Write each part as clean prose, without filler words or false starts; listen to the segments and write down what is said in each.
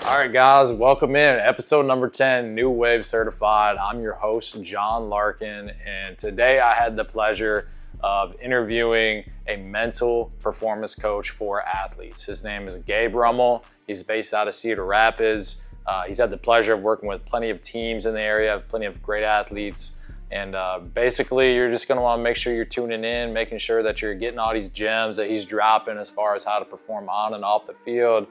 All right, guys, welcome in. Episode number 10, New Wave Certified. I'm your host, John Larkin, and today I had the pleasure of interviewing a mental performance coach for athletes. His name is Gabe Rummel. He's based out of Cedar Rapids. He's had the pleasure of working with plenty of teams in the area, plenty of great athletes. And basically, you're just going to want to make sure you're tuning in, making sure that you're getting all these gems that he's dropping as far as how to perform on and off the field.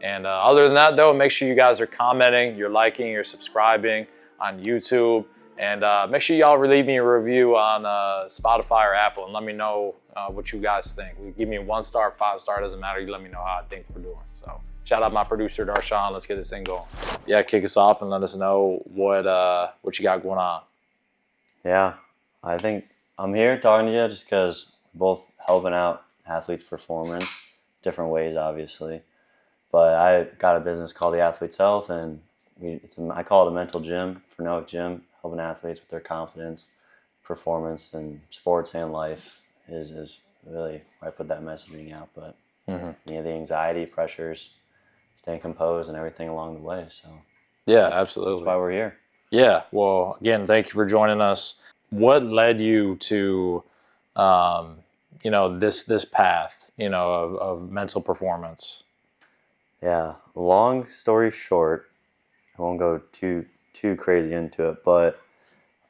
And other than that, though, make sure you guys are commenting, you're liking, you're subscribing on YouTube. And make sure y'all leave me a review on Spotify or Apple and let me know what you guys think. Give me a 1 star, 5 star, doesn't matter. You let me know how I think we're doing. So shout out my producer, Darshan. Let's get this thing going. Yeah, kick us off and let us know what you got going on. Yeah, I think I'm here talking to you just because we're both helping out athletes' performance, different ways, obviously. But I got a business called The Athlete's Health, and I call it a mental gym, Phrenomic gym, helping athletes with their confidence, performance, and sports and life is really where I put that messaging out. But the anxiety, pressures, staying composed, and everything along the way. So yeah, absolutely. That's why we're here. Yeah. Well, again, thank you for joining us. What led you to, this path, of mental performance? Yeah, long story short, I won't go too crazy into it, but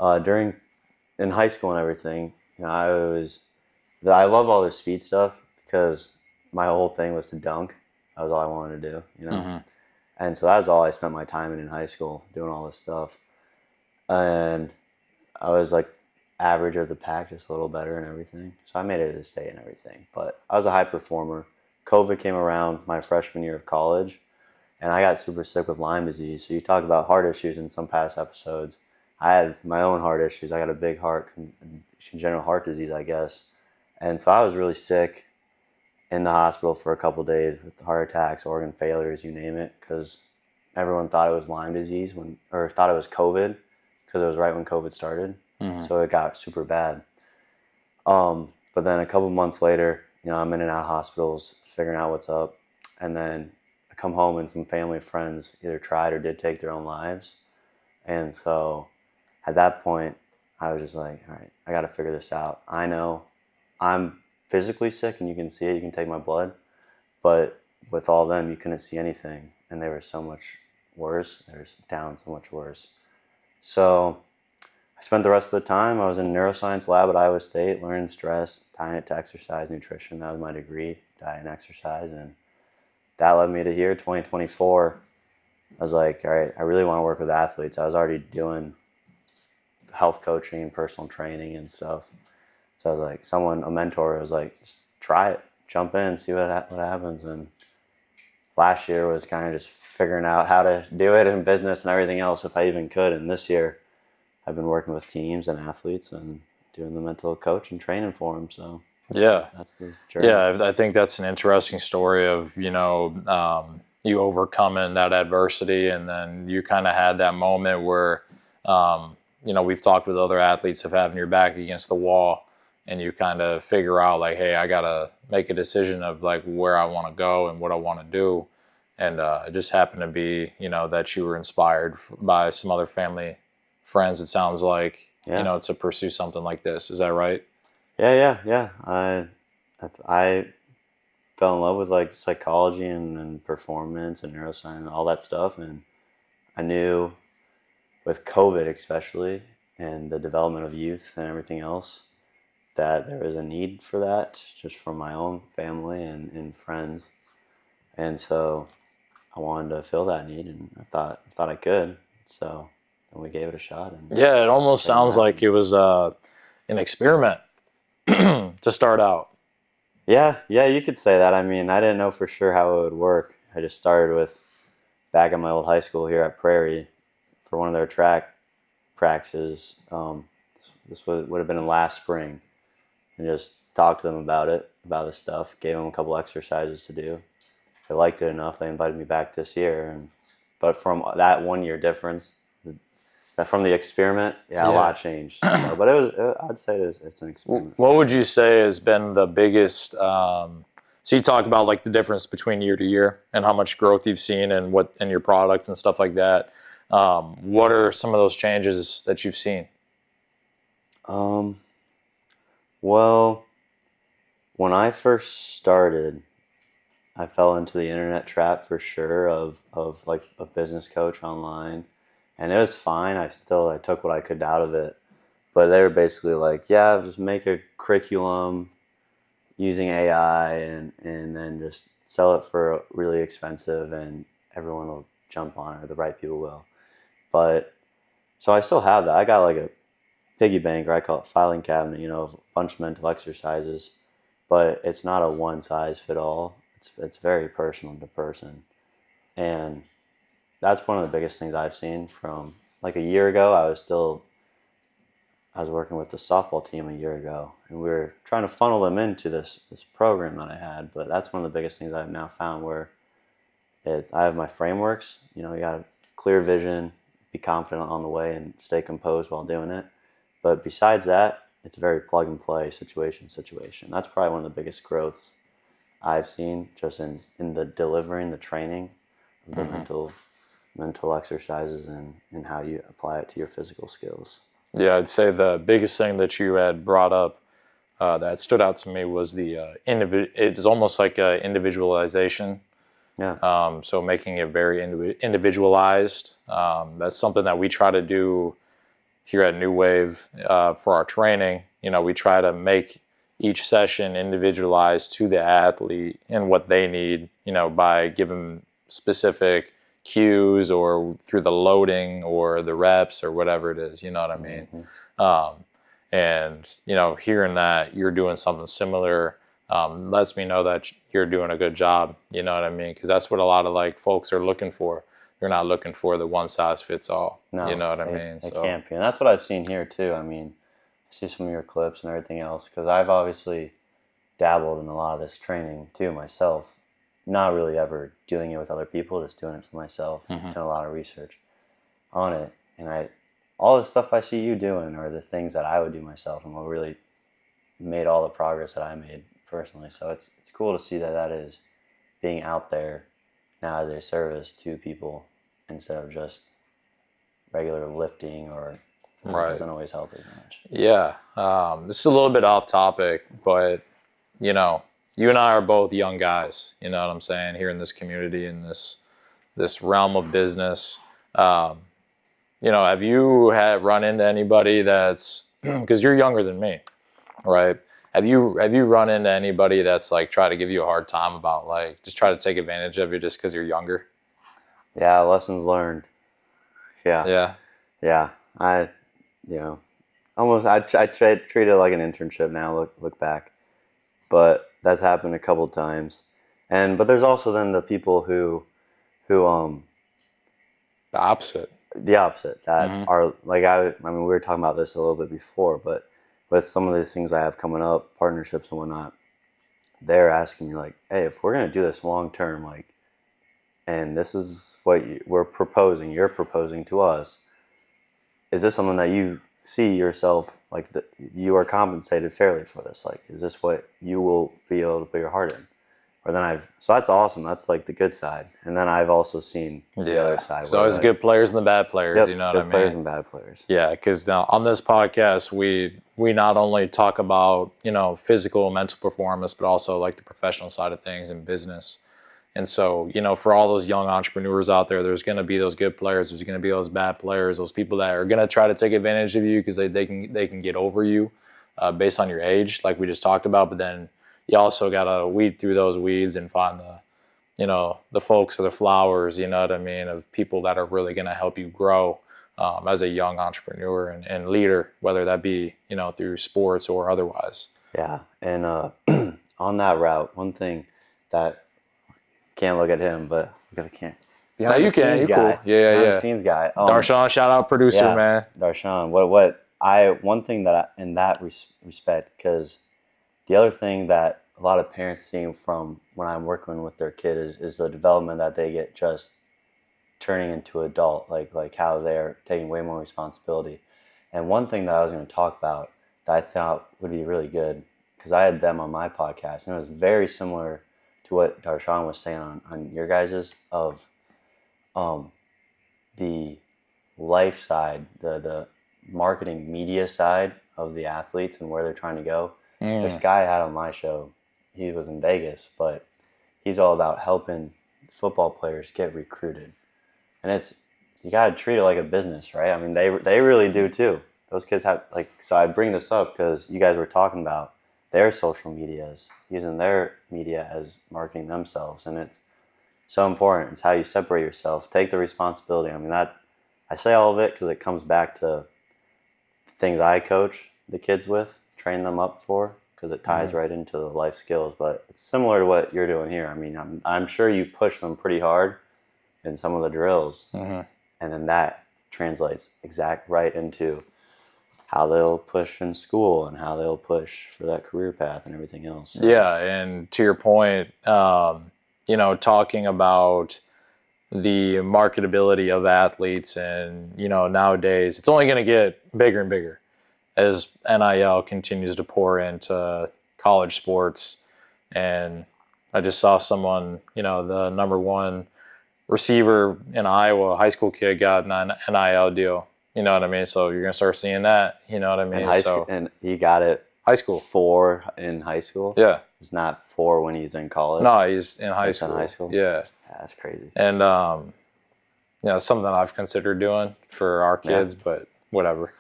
in high school and everything, I love all this speed stuff because my whole thing was to dunk. That was all I wanted to do, And so that was all I spent my time in high school, doing all this stuff. And I was like average of the pack, just a little better and everything. So I made it to state and everything, but I was a high performer. COVID came around my freshman year of college, and I got super sick with Lyme disease. So you talk about heart issues in some past episodes. I had my own heart issues. I got a big heart, congenital heart disease, I guess. And so I was really sick in the hospital for a couple of days with heart attacks, organ failures, you name it, because everyone thought it was Lyme disease or thought it was COVID because it was right when COVID started. So it got super bad. But then a couple months later, I'm in and out of hospitals, figuring out what's up. And then I come home and some family and friends either tried or did take their own lives. And so at that point, I was just like, all right, I got to figure this out. I know I'm physically sick and you can see it, you can take my blood. But with all of them, you couldn't see anything. And they were so much worse. They were down so much worse. So I spent the rest of the time, I was in a neuroscience lab at Iowa State, learning stress, tying it to exercise, nutrition. That was my degree, diet and exercise. And that led me to here, 2024. I was like, all right, I really want to work with athletes. I was already doing health coaching and personal training and stuff. So I was like, a mentor was like, just try it, jump in, see what happens. And last year was kind of just figuring out how to do it in business and everything else if I even could. And this year, I've been working with teams and athletes and doing the mental coach and training for them. So yeah, that's the journey. Yeah, I think that's an interesting story of, you overcoming that adversity. And then you kind of had that moment where, we've talked with other athletes of having your back against the wall and you kind of figure out like, hey, I got to make a decision of like where I want to go and what I want to do. And it just happened to be, that you were inspired by some other family friends, it sounds like, to pursue something like this. Is that right? Yeah. I fell in love with like psychology and performance and neuroscience and all that stuff. And I knew with COVID especially and the development of youth and everything else that there was a need for that just from my own family and friends. And so I wanted to fill that need and I thought I could. So and we gave it a shot. And yeah, it almost sounds like it was an experiment to start out. Yeah, you could say that. I mean, I didn't know for sure how it would work. I just started with back at my old high school here at Prairie for one of their track practices. This would have been in last spring, and just talked to them about this stuff. Gave them a couple exercises to do. They liked it enough. They invited me back this year, but from that 1 year difference. From the experiment, a lot changed. So, but I'd say it's an experiment. What would you say has been the biggest So you talk about like the difference between year to year and how much growth you've seen and what in your product and stuff like that. What are some of those changes that you've seen? Well, when I first started, I fell into the internet trap for sure of like a business coach online, and it was fine. I took what I could out of it, but they were basically like, yeah, just make a curriculum using AI and then just sell it for really expensive and everyone will jump on it, or the right people will. But so I still have that. I got like a piggy bank, or I call it filing cabinet, of a bunch of mental exercises, but it's not a one size fit all. It's very personal to person. And that's one of the biggest things I've seen from like a year ago. I was working with the softball team a year ago, and we were trying to funnel them into this program that I had. But that's one of the biggest things I've now found, where I have my frameworks. You got clear vision, be confident on the way, and stay composed while doing it. But besides that, it's very plug and play, situation. That's probably one of the biggest growths I've seen, just in the delivering, the training of the mental exercises and how you apply it to your physical skills. Yeah, I'd say the biggest thing that you had brought up that stood out to me was it is almost like a individualization. Yeah. So making it very individualized. That's something that we try to do here at New Wave for our training. We try to make each session individualized to the athlete and what they need, by giving specific cues or through the loading or the reps or whatever it is, you know what I mean? And hearing that you're doing something similar lets me know that you're doing a good job, you know what I mean? Because that's what a lot of like folks are looking for. They're not looking for the one size fits all. No, you know what I mean? It can't be. And that's what I've seen here too. I mean, I see some of your clips and everything else, because I've obviously dabbled in a lot of this training too myself. Not really ever doing it with other people, just doing it for myself. Done a lot of research on it. And all the stuff I see you doing are the things that I would do myself, and what really made all the progress that I made personally. So it's cool to see that is being out there now as a service to people, instead of just regular lifting, or it doesn't always help as much. Yeah. This is a little bit off topic, but you and I are both young guys, you know what I'm saying, here in this community, in this realm of business. Have you run into anybody that's, because you're younger than me, right? Have you run into anybody that's like try to give you a hard time about like just try to take advantage of you just because you're younger? Yeah, lessons learned. Yeah. I treat it like an internship now. Look back, but that's happened a couple times, but there's also then the people who The opposite that are like, I mean, we were talking about this a little bit before, but with some of these things I have coming up, partnerships and whatnot, they're asking me like, hey, if we're gonna do this long term, like, and this is what you're proposing to us, is this something that you see yourself, like, that you are compensated fairly for this? Like, is this what you will be able to put your heart in? Or then so that's awesome. That's like the good side. And then I've also seen the other side. So there's good players and the bad players. Yep, you know what I mean? Good players and bad players. Yeah, because on this podcast, we not only talk about, physical and mental performance, but also like the professional side of things in business. And so, for all those young entrepreneurs out there, there's going to be those good players. There's going to be those bad players, those people that are going to try to take advantage of you because they can get over you based on your age, like we just talked about. But then you also got to weed through those weeds and find the folks or the flowers, you know what I mean, of people that are really going to help you grow as a young entrepreneur and leader, whether that be, through sports or otherwise. Yeah. And on that route, one thing that, can't look at him, but I can't. No, you can. You're cool. Yeah. Behind the scenes guy. Darshan, shout out producer, man. Darshan. One thing that in that respect, because the other thing that a lot of parents see from when I'm working with their kid is the development that they get just turning into adult, like how they're taking way more responsibility. And one thing that I was going to talk about that I thought would be really good, because I had them on my podcast, and it was very similar to what Darshan was saying on your guys's of the life side, the marketing media side of the athletes and where they're trying to go. This guy I had on my show, he was in Vegas, but he's all about helping football players get recruited. And you got to treat it like a business, right? I mean, they really do too. Those kids have, like, so I bring this up because you guys were talking about their social medias, using their media as marketing themselves. And it's so important. It's how you separate yourself, take the responsibility. I mean, I say all of it because it comes back to things I coach the kids with, train them up for, because it ties right into the life skills. But it's similar to what you're doing here. I mean, I'm sure you push them pretty hard in some of the drills, and then that translates right into how they'll push in school and how they'll push for that career path and everything else. So. Yeah, and to your point, talking about the marketability of athletes, and nowadays it's only going to get bigger and bigger as NIL continues to pour into college sports. And I just saw someone, the number one receiver in Iowa, a high school kid, got an NIL deal. You know what I mean? So you're going to start seeing that. You know what I mean? And he got it high school. 4 in high school? Yeah. It's not 4 when he's in college? No, he's in high school. In high school? Yeah. That's crazy. And, something that I've considered doing for our kids, but whatever.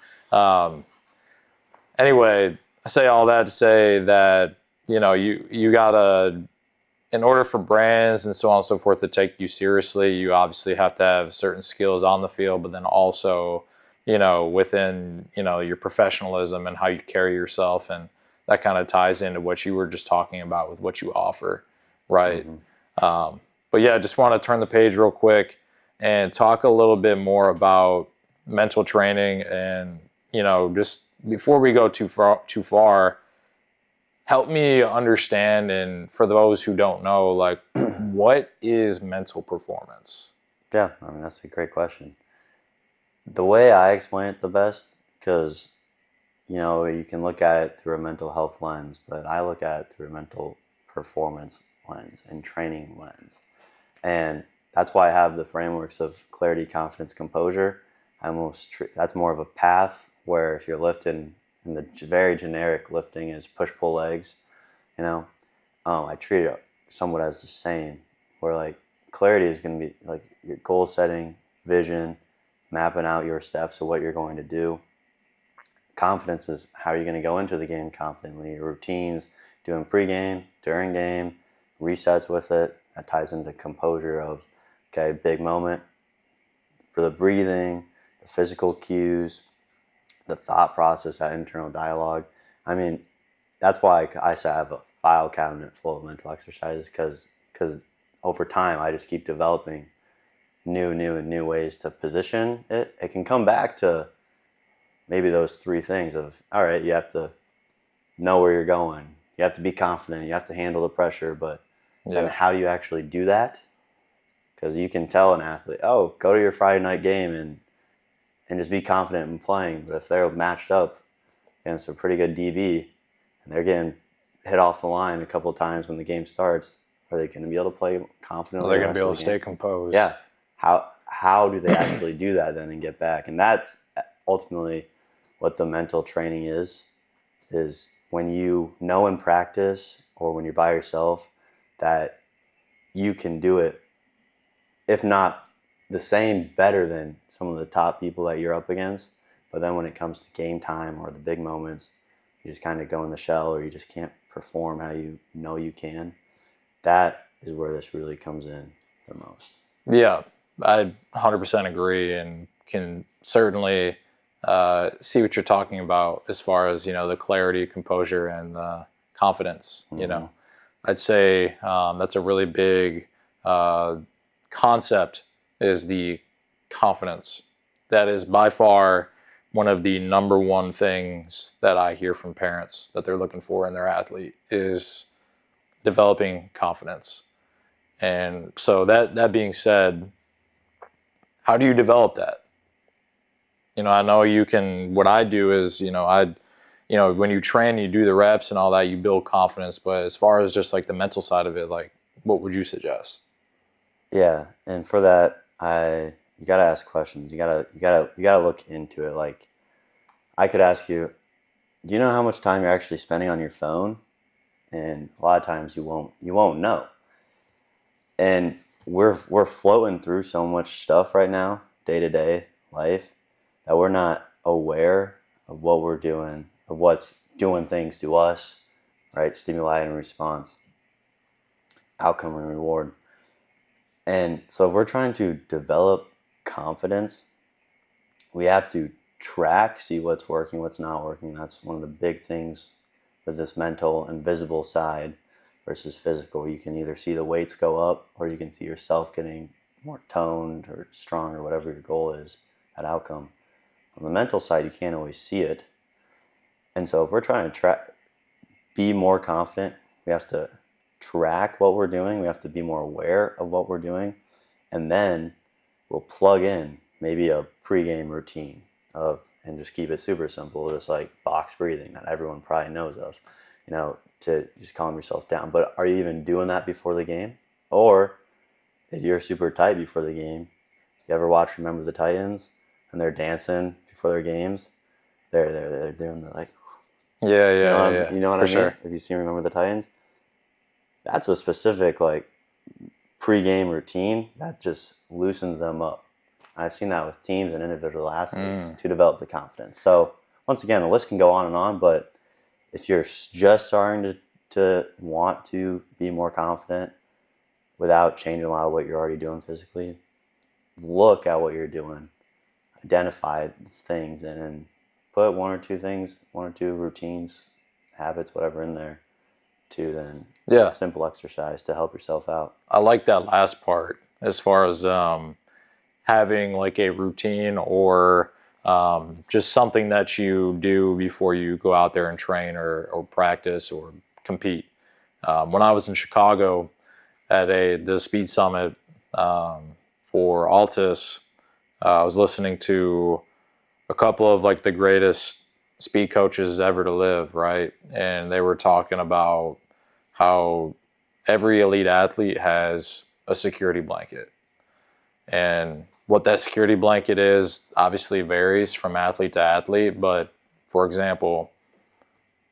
Anyway, I say all that to say that, you got to, in order for brands and so on and so forth to take you seriously, you obviously have to have certain skills on the field, but then also, within, your professionalism and how you carry yourself. And that kind of ties into what you were just talking about with what you offer, right? But yeah, just want to turn the page real quick and talk a little bit more about mental training. And, just before we go too far, help me understand, and for those who don't know, like, what is mental performance? Yeah, I mean, that's a great question. The way I explain it the best, because, you can look at it through a mental health lens, but I look at it through a mental performance lens and training lens. And that's why I have the frameworks of clarity, confidence, composure. That's more of a path where if you're lifting, and the very generic lifting is push-pull legs, I treat it somewhat as the same, where like clarity is going to be like your goal setting, vision, mapping out your steps of what you're going to do. Confidence is how you're going to go into the game confidently, your routines, doing pregame, during game, resets with it. That ties into composure of, okay, big moment, for the breathing, the physical cues, the thought process, that internal dialogue. I mean, that's why I say I have a file cabinet full of mental exercises, because over time I just keep developing new ways to position it. It can come back to maybe those 3 things of, all right, you have to know where you're going, you have to be confident, you have to handle the pressure, but then how do you actually do that? Because you can tell an athlete, oh, go to your Friday night game and just be confident in playing. But if they're matched up against a pretty good DB and they're getting hit off the line a couple of times when the game starts, are they going to be able to play confidently? They're going to be able to stay composed. Yeah. How do they actually do that then and get back? And that's ultimately what the mental training is when you know in practice or when you're by yourself that you can do it, if not the same, better than some of the top people that you're up against. But then when it comes to game time or the big moments, you just kind of go in the shell, or you just can't perform how you know you can. That is where this really comes in the most. Yeah, I 100% agree, and can certainly see what you're talking about as far as, the clarity, composure, and the confidence. I'd say that's a really big concept, is the confidence. That is by far one of the number one things that I hear from parents that they're looking for in their athlete, is developing confidence. And so that being said, how do you develop that? I know you can, what I do is, when you train, you do the reps and all that, you build confidence. But as far as just like the mental side of it, like, what would you suggest? Yeah, and for that, you gotta ask questions. You gotta look into it. Like, I could ask you, do you know how much time you're actually spending on your phone? And a lot of times you won't know. And we're floating through so much stuff right now, day to day life, that we're not aware of what we're doing, of what's doing things to us, right? Stimuli and response, outcome and reward. And so if we're trying to develop confidence, we have to track, see what's working, what's not working. That's one of the big things with this mental and visible side versus physical. You can either see the weights go up, or you can see yourself getting more toned or strong, or whatever your goal is, that outcome. On the mental side, you can't always see it. And so if we're trying to be more confident, we have to track what we're doing. We have to be more aware of what we're doing. And then we'll plug in maybe a pregame routine and just keep it super simple, just like box breathing that everyone probably knows of, to just calm yourself down. But are you even doing that before the game? Or if you're super tight before the game, you ever watch Remember the Titans and they're dancing before their games? They're doing the like, Yeah. You know what I mean? Sure. If you see Remember the Titans, that's a specific like pre-game routine that just loosens them up. I've seen that with teams and individual athletes to develop the confidence. So once again, the list can go on and on, but if you're just starting to want to be more confident without changing a lot of what you're already doing physically, look at what you're doing, identify things, and then put one or two routines, habits, whatever in there to then Yeah. simple exercise to help yourself out. I like that last part as far as having like a routine or just something that you do before you go out there and train or practice or compete. When I was in Chicago at the Speed Summit for Altus, I was listening to a couple of like the greatest speed coaches ever to live, right? And they were talking about how every elite athlete has a security blanket. And what that security blanket is obviously varies from athlete to athlete. But for example,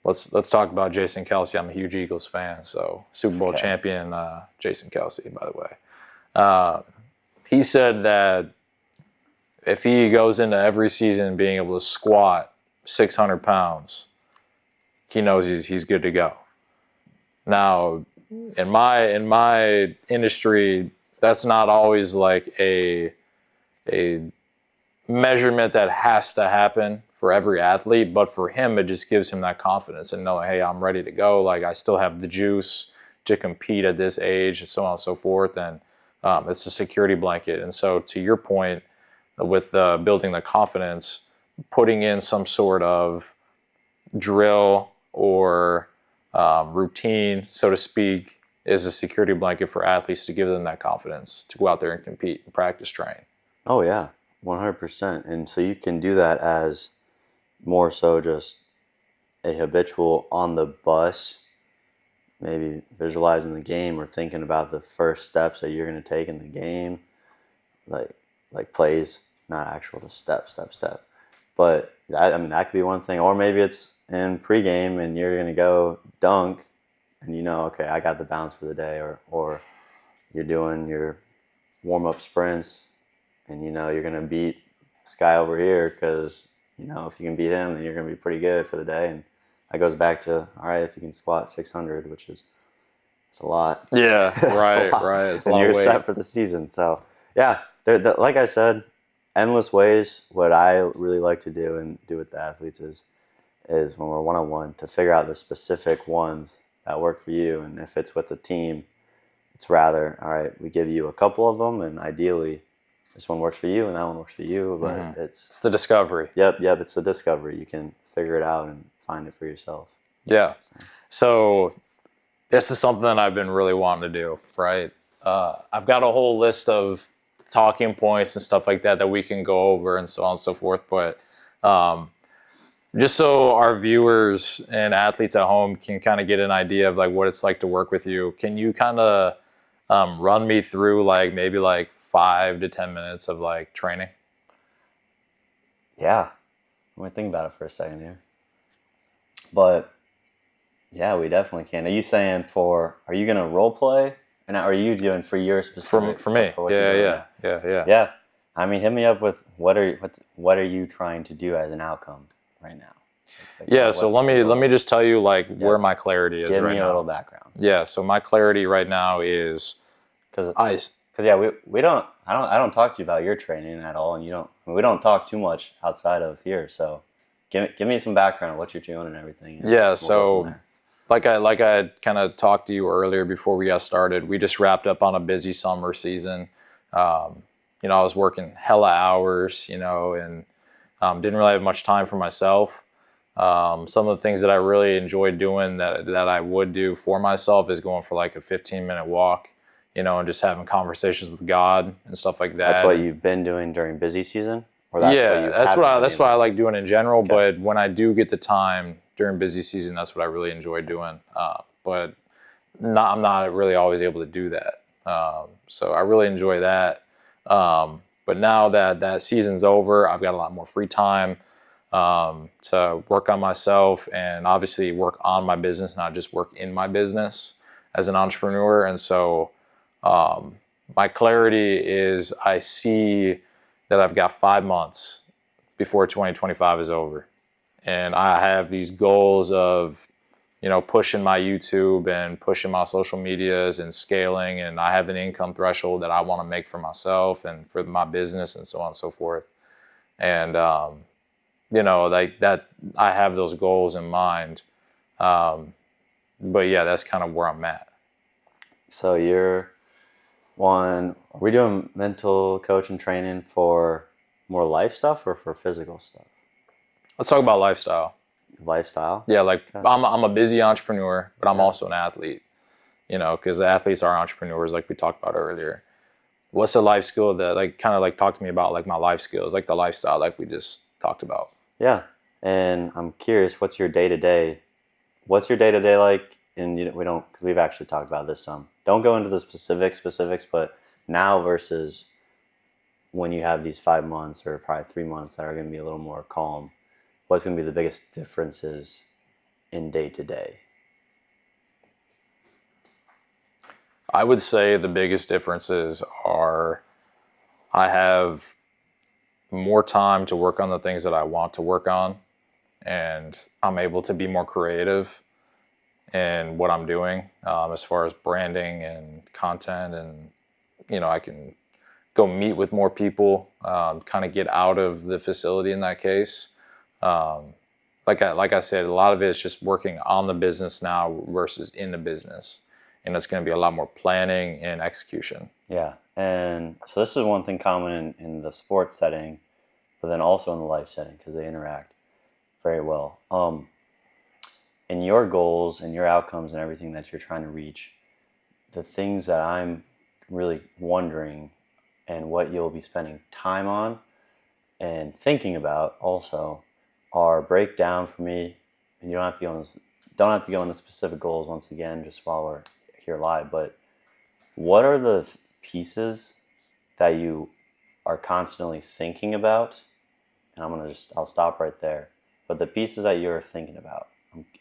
let's talk about Jason Kelce. I'm a huge Eagles fan, so Super Bowl champion Jason Kelce, by the way. He said that if he goes into every season being able to squat 600 pounds, he knows he's good to go. Now, in my industry, that's not always like a measurement that has to happen for every athlete, but for him, it just gives him that confidence and knowing, hey, I'm ready to go. Like, I still have the juice to compete at this age, and so on and so forth. And it's a security blanket. And so, to your point, with building the confidence, putting in some sort of drill or routine, so to speak, is a security blanket for athletes to give them that confidence to go out there and compete and practice train. Oh yeah, 100%. And so you can do that as more so just a habitual on the bus, maybe visualizing the game or thinking about the first steps that you're going to take in the game, like plays, not actual just step. But that could be one thing. Or maybe it's in pregame and you're going to go dunk and okay, I got the bounce for the day. Or you're doing your warm-up sprints and you're going to beat this guy over here because, if you can beat him, then you're going to be pretty good for the day. And that goes back to, all right, if you can squat 600, which is, it's a lot. Yeah, right. It's a lot and you're of weight. set for the season. So, yeah, like I said, endless ways. What I really like to do and do with the athletes is when we're one-on-one to figure out the specific ones that work for you. And if it's with the team, it's rather, all right, we give you a couple of them, and ideally this one works for you and that one works for you. But it's the discovery. Yep, it's the discovery. You can figure it out and find it for yourself. Yeah. So this is something that I've been really wanting to do, right? I've got a whole list of talking points and stuff like that we can go over and so on and so forth. But just so our viewers and athletes at home can kind of get an idea of like what it's like to work with you, can you kind of Run me through like maybe like 5 to 10 minutes of like training. Yeah. Let me think about it for a second here. But yeah, we definitely can. Are you saying are you going to role play? And are you doing for your specific? For me. For what you're doing now? Yeah. Yeah. I mean, hit me up with what are you trying to do as an outcome right now? Yeah, so let me just tell you like where my clarity is right now. Give me a little background. Yeah, so my clarity right now is because yeah, we don't I don't talk to you about your training at all, and we don't talk too much outside of here. So give me some background of what you're doing and everything. And yeah, so like I kind of talked to you earlier before we got started, we just wrapped up on a busy summer season. You know, I was working hella hours, you know, and didn't really have much time for myself. Some of the things that I really enjoyed doing that I would do for myself is going for like a 15-minute walk, you know, and just having conversations with God and stuff like that. That's what you've been doing during busy season? Or that's what I like doing in general. Okay. But when I do get the time during busy season, that's what I really enjoy doing. But I'm not really always able to do that. So I really enjoy that. But now that season's over, I've got a lot more free time to work on myself and obviously work on my business, not just work in my business as an entrepreneur. And so my clarity is I see that I've got 5 months before 2025 is over. And I have these goals of, you know, pushing my YouTube and pushing my social medias and scaling. And I have an income threshold that I want to make for myself and for my business and so on and so forth. And, you know, like that, I have those goals in mind. But yeah, that's kind of where I'm at. So are we doing mental coaching training for more life stuff or for physical stuff? Let's talk about lifestyle. Lifestyle? Yeah, like okay. I'm a busy entrepreneur, but I'm also an athlete, you know, because the athletes are entrepreneurs like we talked about earlier. What's a life skill that like kind of like talk to me about like my life skills, like the lifestyle like we just talked about? Yeah, and I'm curious, what's your day-to-day like? And we've actually talked about this some. Don't go into the specifics, but now versus when you have these 5 months or probably 3 months that are going to be a little more calm, what's going to be the biggest differences in day-to-day? I would say the biggest differences are I have more time to work on the things that I want to work on, and I'm able to be more creative in what I'm doing as far as branding and content, and you know, I can go meet with more people, kind of get out of the facility in that case. Like I said, a lot of it is just working on the business now versus in the business, and it's going to be a lot more planning and execution. Yeah, and so this is one thing common in the sports setting, but then also in the life setting because they interact very well. In your goals and your outcomes and everything that you're trying to reach, the things that I'm really wondering and what you'll be spending time on and thinking about also are breakdown for me. And you don't have to go into specific goals once again, just while we're here live. But what are the pieces that you are constantly thinking about? And I'll stop right there. But the pieces that you're thinking about,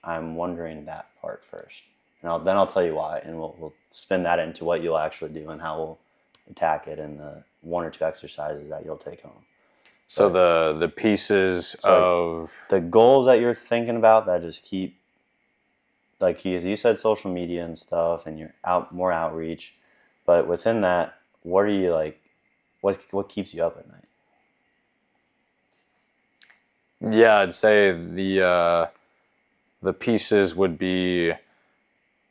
I'm wondering that part first, and then I'll tell you why, and we'll spin that into what you'll actually do and how we'll attack it in the 1 or 2 exercises that you'll take home. So the pieces of the goals that you're thinking about that just keep, like you said, social media and stuff, and you're more outreach, but within that, what are you like? What keeps you up at night? Yeah, I'd say the pieces would be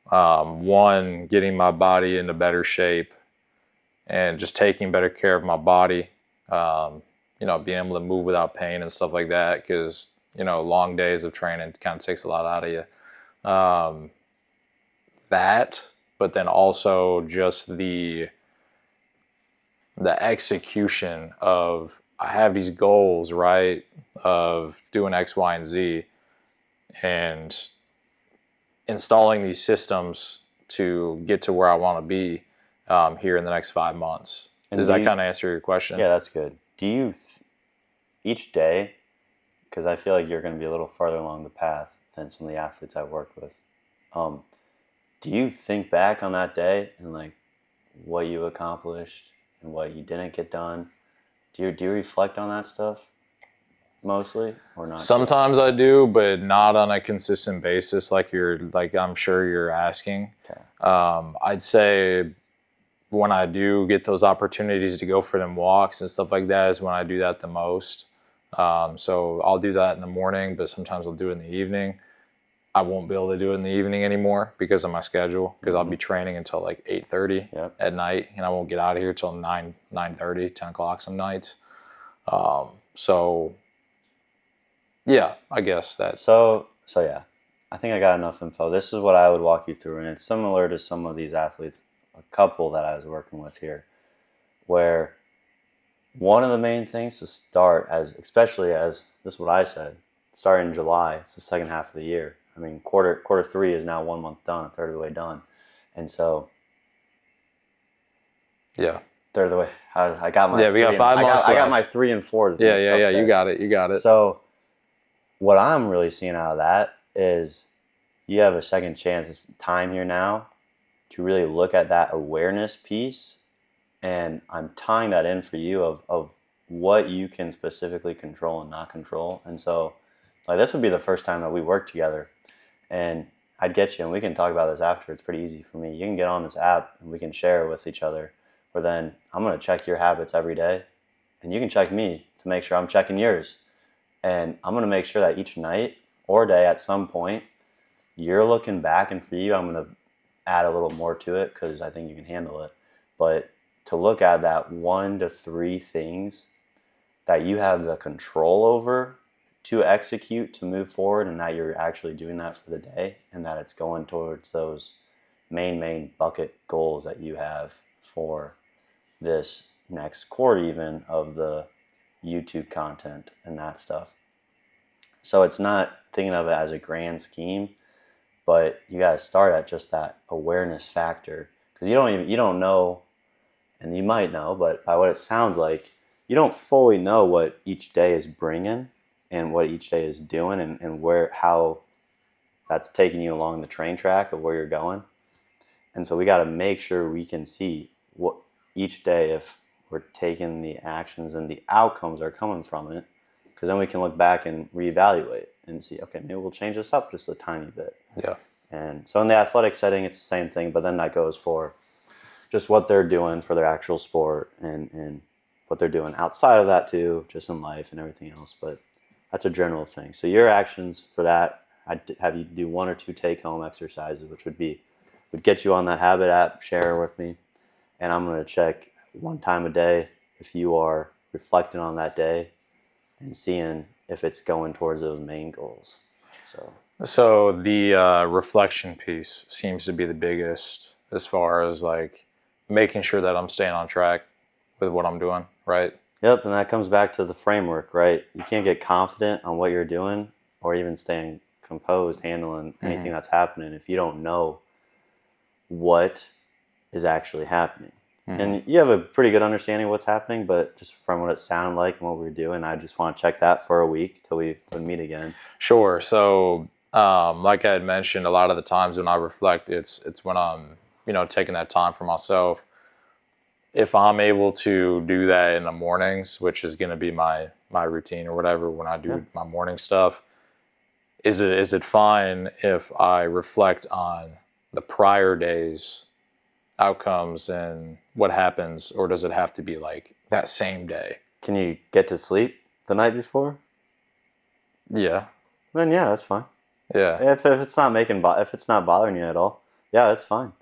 one, getting my body into better shape and just taking better care of my body. You know, being able to move without pain and stuff like that, because you know, long days of training kind of takes a lot out of you. That, but then also just the execution of, I have these goals, right, of doing X, Y, and Z, and installing these systems to get to where I want to be. here in the next 5 months. And Does that kind of answer your question? Yeah, that's good. Do you, each day, because I feel like you're going to be a little farther along the path than some of the athletes I work with, do you think back on that day and like what you accomplished and what you didn't get done? Do you reflect on that stuff mostly or not? Sometimes I do, but not on a consistent basis like I'm sure you're asking. Okay. I'd say when I do get those opportunities to go for them walks and stuff like that is when I do that the most. So I'll do that in the morning, but sometimes I'll do it in the evening. I won't be able to do it in the evening anymore because of my schedule, because I'll be training until like 8:30 at night, and I won't get out of here till 9:30, 10 o'clock some nights. So yeah, I guess that. So yeah, I think I got enough info. This is what I would walk you through, and it's similar to some of these athletes, a couple that I was working with here, where one of the main things to start, especially as this is what I said, start in July. It's the second half of the year. I mean, quarter 3 is now 1 month done, a third of the way done, and so third of the way. I got my we got 5 months. I got my 3 and 4. Yeah. You got it. So what I'm really seeing out of that is you have a second chance. It's time here now to really look at that awareness piece, and I'm tying that in for you of what you can specifically control and not control. And so like this would be the first time that we work together, and I'd get you, and we can talk about this after. It's pretty easy for me. You can get on this app and we can share with each other, where then I'm going to check your habits every day, and you can check me to make sure I'm checking yours. And I'm going to make sure that each night or day at some point, you're looking back, and for you, I'm going to add a little more to it because I think you can handle it. But to look at that 1 to 3 things that you have the control over to execute, to move forward, and that you're actually doing that for the day, and that it's going towards those main bucket goals that you have for this next quarter even of the YouTube content and that stuff. So it's not thinking of it as a grand scheme, but you got to start at just that awareness factor, because you don't know, and you might know, but by what it sounds like, you don't fully know what each day is bringing and what each day is doing, and how that's taking you along the train track of where you're going. And so we got to make sure we can see what each day, if we're taking the actions and the outcomes are coming from it, because then we can look back and reevaluate and see, okay, maybe we'll change this up just a tiny bit. Yeah. And so in the athletic setting, it's the same thing, but then that goes for just what they're doing for their actual sport and what they're doing outside of that too, just in life and everything else. But that's a general thing. So your actions for that, I'd have you do 1 or 2 take-home exercises, which would get you on that habit app, share with me, and I'm going to check 1 time a day if you are reflecting on that day and seeing if it's going towards those main goals. So the reflection piece seems to be the biggest, as far as like making sure that I'm staying on track with what I'm doing, right? Yep, and that comes back to the framework, right? You can't get confident on what you're doing or even staying composed, handling anything that's happening if you don't know what is actually happening. And you have a pretty good understanding of what's happening, but just from what it sounded like and what we were doing, I just want to check that for a week till we would meet again. Sure. So like I had mentioned, a lot of the times when I reflect, it's when I'm, taking that time for myself. If I'm able to do that in the mornings, which is going to be my routine or whatever, when I do my morning stuff, is it fine if I reflect on the prior day's outcomes and what happens, or does it have to be like that same day? Can you get to sleep the night before? Yeah. Then yeah, that's fine. Yeah. If it's not if it's not bothering you at all, yeah, that's fine.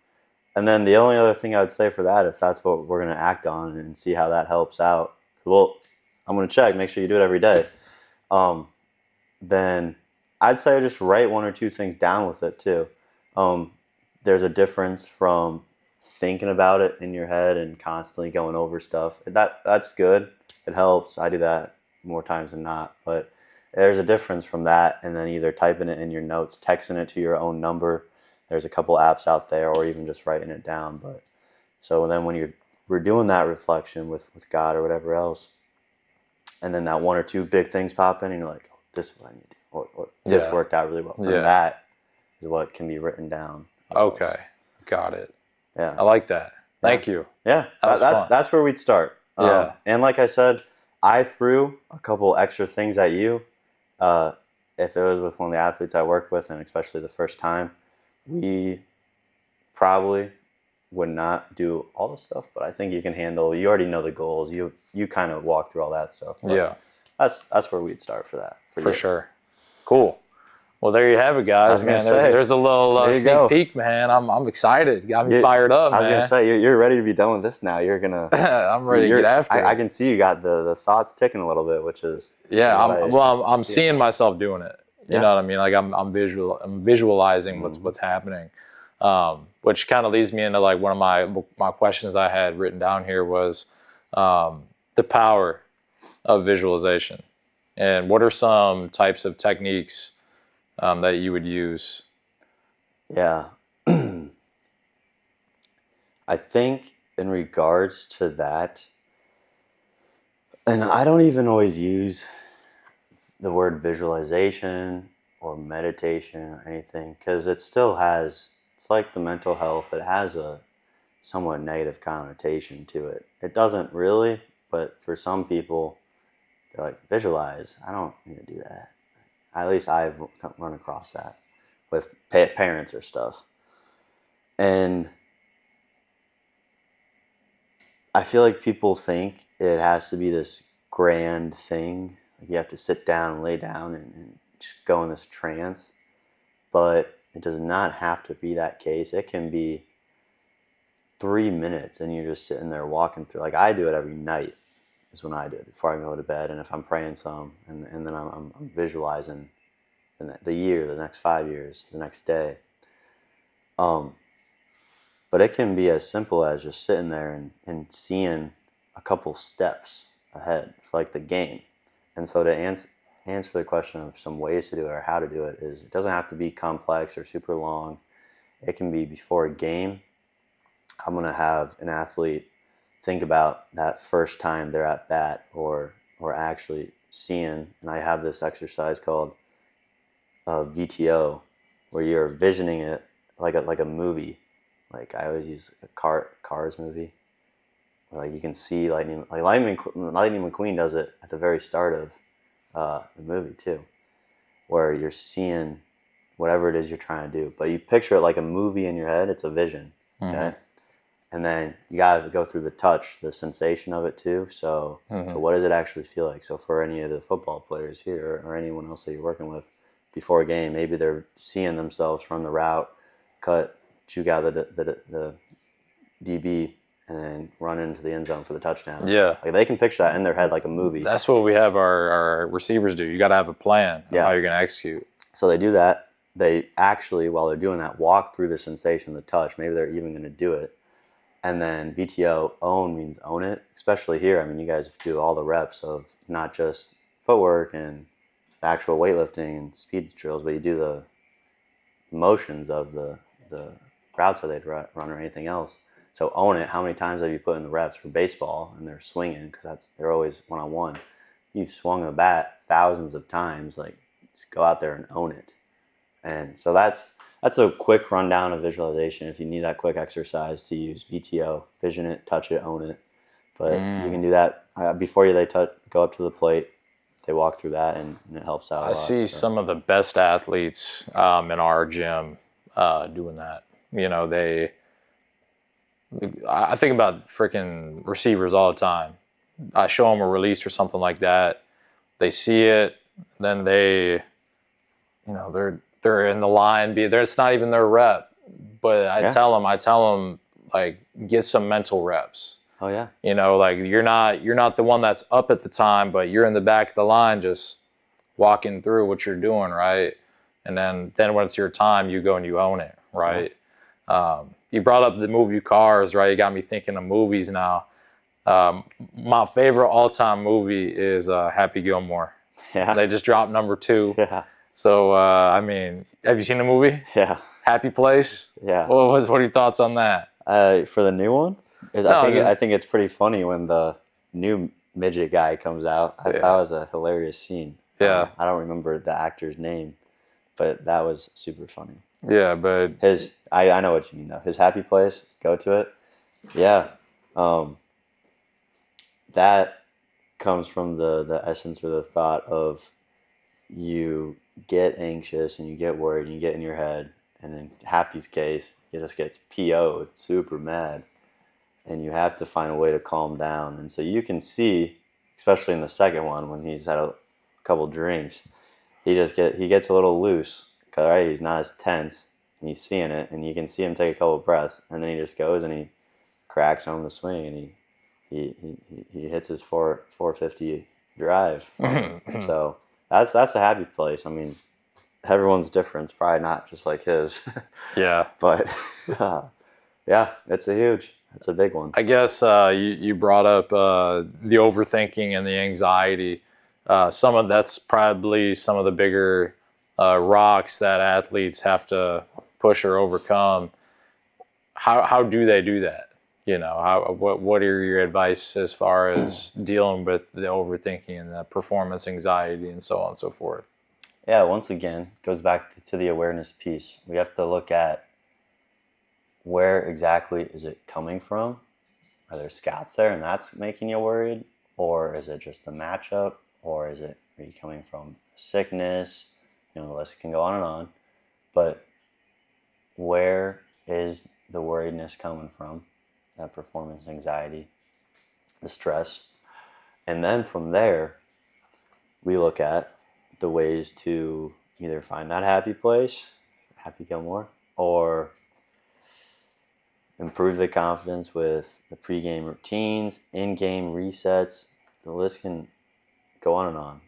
And then the only other thing I would say for that, if that's what we're going to act on and see how that helps out, well, I'm going to check, make sure you do it every day. Then I'd say just write 1 or 2 things down with it too. There's a difference from thinking about it in your head and constantly going over stuff. That's good. It helps. I do that more times than not. But there's a difference from that and then either typing it in your notes, texting it to your own number. There's a couple apps out there, or even just writing it down. But So then when we're doing that reflection with God or whatever else, and then that one or two big things pop in, and you're like, oh, this is what I need to do, or this worked out really well. And that is what can be written down. Okay, got it. Yeah, I like that. Thank you. Yeah, that's where we'd start. And like I said, I threw a couple extra things at you. If it was with one of the athletes I worked with, and especially the first time, we probably would not do all the stuff, but I think you can handle. You already know the goals. You kind of walk through all that stuff. But that's where we'd start for that. For sure. Cool. Well, there you have it, guys. Man, there's a little sneak peek, man. I'm excited. Got me fired up, man. I was gonna say you're ready to be done with this now. You're gonna. I'm ready to get after it. I can see you got the thoughts ticking a little bit, which is. Yeah, I'm seeing myself doing it. You know what I mean? Like I'm visualizing what's happening, which kind of leads me into like one of my questions I had written down here was the power of visualization, and what are some types of techniques that you would use? Yeah. I think in regards to that, and I don't even always use the word visualization or meditation or anything, because it still has, it's like the mental health, it has a somewhat negative connotation to it. It doesn't really, but for some people, they're like, visualize. I don't need to do that. At least I've run across that with parents or stuff. And I feel like people think it has to be this grand thing. Like you have to sit down and lay down and just go in this trance. But it does not have to be that case. It can be 3 minutes and you're just sitting there walking through. Like I do it every night is when I do it before I go to bed. And if I'm praying some and then I'm visualizing the year, the next 5 years, the next day. But it can be as simple as just sitting there and seeing a couple steps ahead. It's like the game. And so to answer the question of some ways to do it or how to do it is it doesn't have to be complex or super long. It can be before a game. I'm going to have an athlete think about that first time they're at bat or actually seeing, and I have this exercise called VTO, where you're visioning it like a movie. Like I always use a Cars movie, where like you can see Lightning McQueen does it at the very start of the movie too, where you're seeing whatever it is you're trying to do, but you picture it like a movie in your head. It's a vision, okay? And then you got to go through the touch, the sensation of it too. So what does it actually feel like? So for any of the football players here or anyone else that you're working with before a game, maybe they're seeing themselves run the route, cut, juke out the DB, and then run into the end zone for the touchdown. Yeah. Like they can picture that in their head like a movie. That's what we have our receivers do. You got to have a plan of how you're going to execute. So they do that. They actually, while they're doing that, walk through the sensation, the touch. Maybe they're even going to do it. And then VTO, own means own it, especially here. I mean, you guys do all the reps of not just footwork and actual weightlifting and speed drills, but you do the motions of the routes that they'd run or anything else. So own it. How many times have you put in the reps for baseball and they're swinging because they're always one-on-one. You've swung a bat thousands of times. Like, just go out there and own it. And so that's a quick rundown of visualization. If you need that quick exercise to use VTO, vision it, touch it, own it. But you can do that before they go up to the plate. They walk through that, and it helps out a lot. I see some of the best athletes in our gym doing that. You know, I think about freaking receivers all the time. I show them a release or something like that. They see it, then they're in the line. It's not even their rep, but I tell them like get some mental reps. Oh yeah. You know, like you're not the one that's up at the time, but you're in the back of the line just walking through what you're doing, right? And then when it's your time, you go and you own it, right? Yeah. You brought up the movie Cars, right? You got me thinking of movies now. My favorite all-time movie is Happy Gilmore. Yeah. They just dropped number 2. Yeah. So, I mean, have you seen the movie? Yeah. Happy Place? Yeah. What are your thoughts on that? For the new one? I think it's pretty funny when the new midget guy comes out. That was a hilarious scene. Yeah. I don't remember the actor's name, but that was super funny. Yeah, but I know what you mean though. His happy place, go to it. Yeah. That comes from the essence or the thought of you get anxious and you get worried and you get in your head, and in Happy's case, he just gets PO'd, super mad, and you have to find a way to calm down. And so you can see, especially in the second one when he's had a couple drinks, he gets a little loose, right? He's not as tense, and he's seeing it, and you can see him take a couple breaths, and then he just goes and he cracks on the swing, and he hits his 450 drive. So that's a happy place. I mean, everyone's different. It's probably not just like his. Yeah. But yeah, it's a big one. I guess you brought up the overthinking and the anxiety. That's probably some of the bigger rocks that athletes have to push or overcome. How do they do that? What are your advice as far as dealing with the overthinking and the performance anxiety and so on and so forth? Yeah, once again, goes back to the awareness piece. We have to look at where exactly is it coming from? Are there scouts there and that's making you worried? Or is it just the matchup? Or are you coming from sickness? The list can go on and on. But where is the worriedness coming from? That performance anxiety, the stress. And then from there, we look at the ways to either find that happy place, Happy Gilmore, or improve the confidence with the pregame routines, in-game resets. The list can go on and on.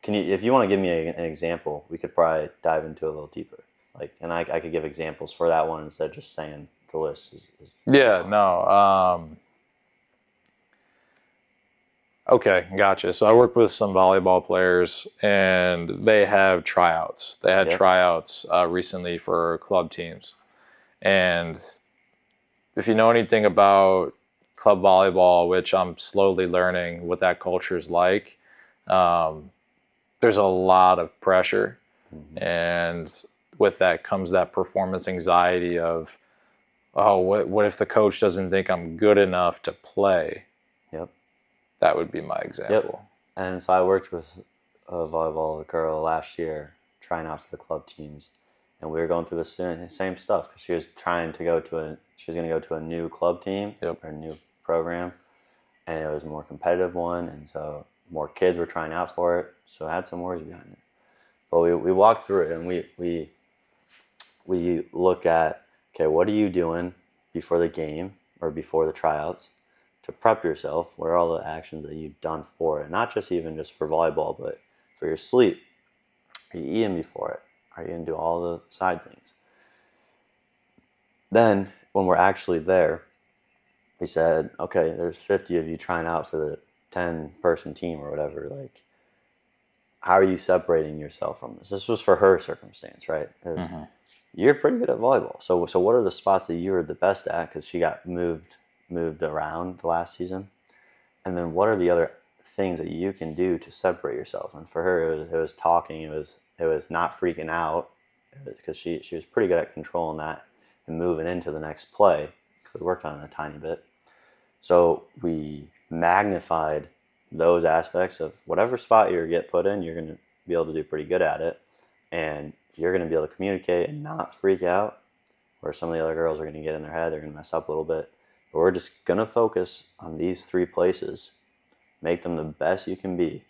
If you want to give me an example, we could probably dive into it a little deeper. And I could give examples for that one instead of just saying the list is Yeah, no. Okay, gotcha. So I work with some volleyball players, and they have tryouts. They had tryouts recently for club teams. And if you know anything about club volleyball, which I'm slowly learning what that culture is like, there's a lot of pressure. Mm-hmm. And with that comes that performance anxiety of, oh, what if the coach doesn't think I'm good enough to play? Yep. That would be my example. Yep. And so I worked with a volleyball girl last year trying out for the club teams. And we were going through the same stuff because she was going to go to a new club team or a new program. And it was a more competitive one. And so more kids were trying out for it. So it had some worries behind it. But we walked through it and we look at, okay, what are you doing before the game or before the tryouts to prep yourself? What are all the actions that you've done for it? Not just for volleyball, but for your sleep. Are you eating before it? Are you going to do all the side things? Then, when we're actually there, we said, okay, there's 50 of you trying out for the 10-person team or whatever. How are you separating yourself from this? This was for her circumstance, right? You're pretty good at volleyball. So what are the spots that you were the best at? Because she got moved around the last season. And then what are the other things that you can do to separate yourself? And for her, it was talking. It was not freaking out because she was pretty good at controlling that and moving into the next play. We worked on it a tiny bit. So we magnified those aspects of whatever spot you get put in, you're going to be able to do pretty good at it. And you're going to be able to communicate and not freak out, where some of the other girls are going to get in their head, they're going to mess up a little bit. But we're just going to focus on these 3 places, make them the best you can be,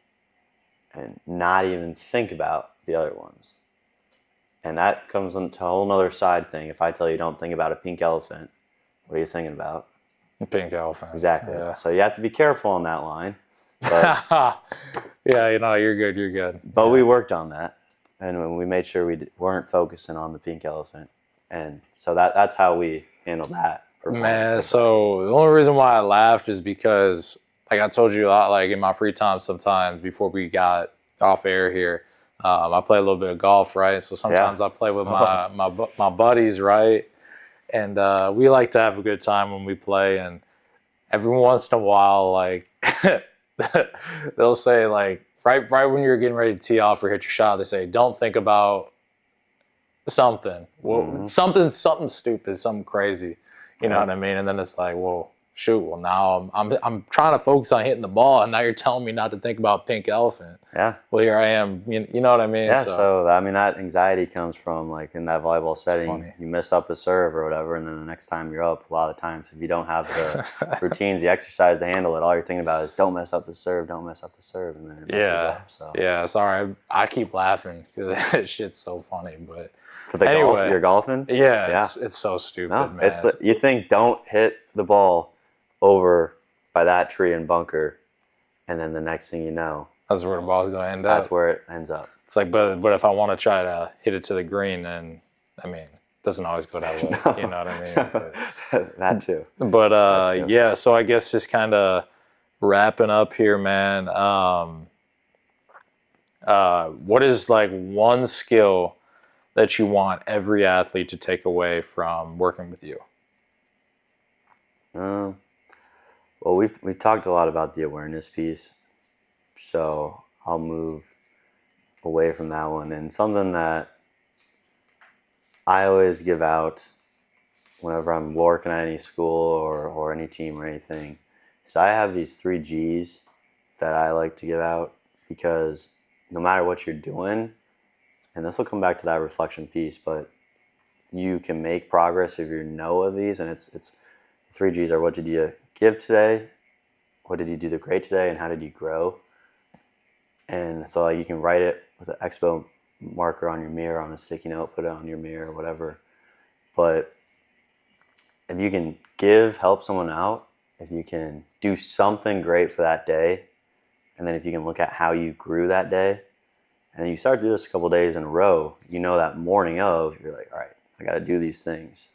and not even think about the other ones. And that comes into a whole nother side thing. If I tell you don't think about a pink elephant, what are you thinking about? A pink elephant. Exactly. Yeah. So you have to be careful on that line. But, yeah, you're good. But we worked on that. And we made sure we weren't focusing on the pink elephant. And so that's how we handled that. Man, so the only reason why I laughed is because, like I told you a lot, in my free time sometimes before we got off air here, I play a little bit of golf, right? So sometimes I play with my buddies, right? And we like to have a good time when we play. And every once in a while, like they'll say like right when you're getting ready to tee off or hit your shot, they say, don't think about something. Well, something stupid, something crazy. You know what I mean? And then it's like, well, shoot. Well, now I'm trying to focus on hitting the ball, and now you're telling me not to think about pink elephant. Yeah. Well, here I am. You know what I mean? Yeah. So I mean, that anxiety comes from like in that volleyball setting, funny. you miss up a serve or whatever, and then the next time you're up, a lot of times if you don't have the routines, the exercise to handle it, all you're thinking about is don't mess up the serve, don't mess up the serve, and then it messes up. So yeah. Sorry, I keep laughing because that shit's so funny, but. For the golf, you're golfing? Yeah, it's so stupid, man. It's you think don't hit the ball over by that tree and bunker, and then the next thing you know, that's where the ball's going to end up. That's where it ends up. It's like, but if I want to try to hit it to the green, then I mean, it doesn't always go that way. No. You know what I mean? But, that too. But that too. Yeah. So I guess just kind of wrapping up here, man. What is like one skill that you want every athlete to take away from working with you? Well, we've talked a lot about the awareness piece, so I'll move away from that one. And something that I always give out whenever I'm working at any school or any team or anything is I have these 3 G's that I like to give out, because no matter what you're doing, and this will come back to that reflection piece, but you can make progress if you know of these. And it's 3 G's are: what did you give today, what did you do great today, and how did you grow? And so like, you can write it with an expo marker on your mirror, on a sticky note, put it on your mirror, whatever. But if you can help someone out, if you can do something great for that day, and then if you can look at how you grew that day, and you start to do this a couple days in a row, you know that morning of, you're like, all right, I got to do these things.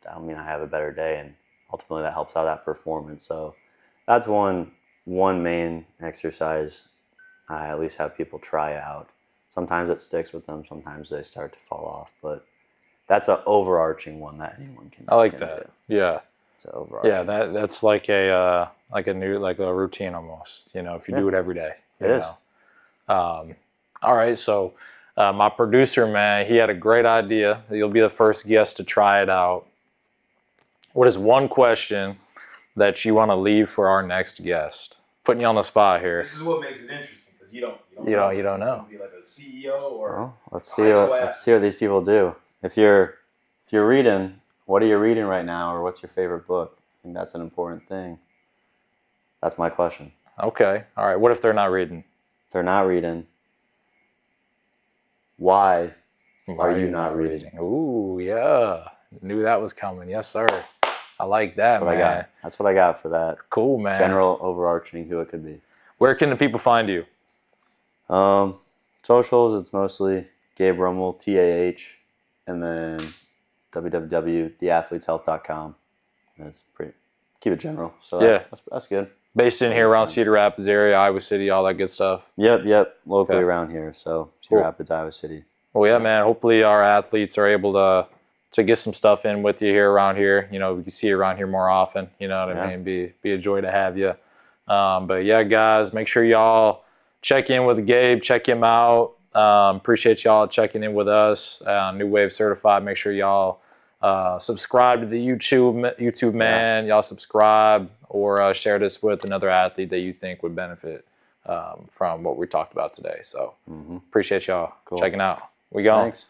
That'll mean I have a better day, and ultimately that helps out that performance. So that's one main exercise I at least have people try out. Sometimes it sticks with them, sometimes they start to fall off, but that's an overarching one that anyone can. I like that. Do. Yeah. It's overarching. Yeah, that's like a routine almost. You know, if you do it every day. It is. All right, so my producer, man, he had a great idea. You'll be the first guest to try it out. What is one question that you want to leave for our next guest? Putting you on the spot here. This is what makes it interesting, because you don't know. You don't know. It's going to be like a CEO or. Well, let's see what these people do. If you're reading, what are you reading right now, or what's your favorite book? I think that's an important thing. That's my question. Okay. All right. What if they're not reading? If they're not reading, why are you not reading? Ooh, yeah. Knew that was coming. Yes, sir. I like that, man. That's what I got for that. Cool, man. General overarching who it could be. Where can the people find you? Socials, it's mostly Gabe Rummel, TAH, and then www.theathleteshealth.com. That's pretty, keep it general. So that's good. Based in here around Cedar Rapids area, Iowa City, all that good stuff. Yep. Locally around here. So Cedar Rapids, Iowa City. Well, yeah, man. Hopefully our athletes are able to get some stuff in with you here around here. You know, we can see you around here more often. You know what I mean? Be a joy to have you. But yeah, guys, make sure y'all check in with Gabe. Check him out. Appreciate y'all checking in with us. New Wave Certified. Make sure y'all subscribe to the YouTube, man. Y'all subscribe or share this with another athlete that you think would benefit from what we talked about today. So appreciate y'all checking out. We going. Thanks.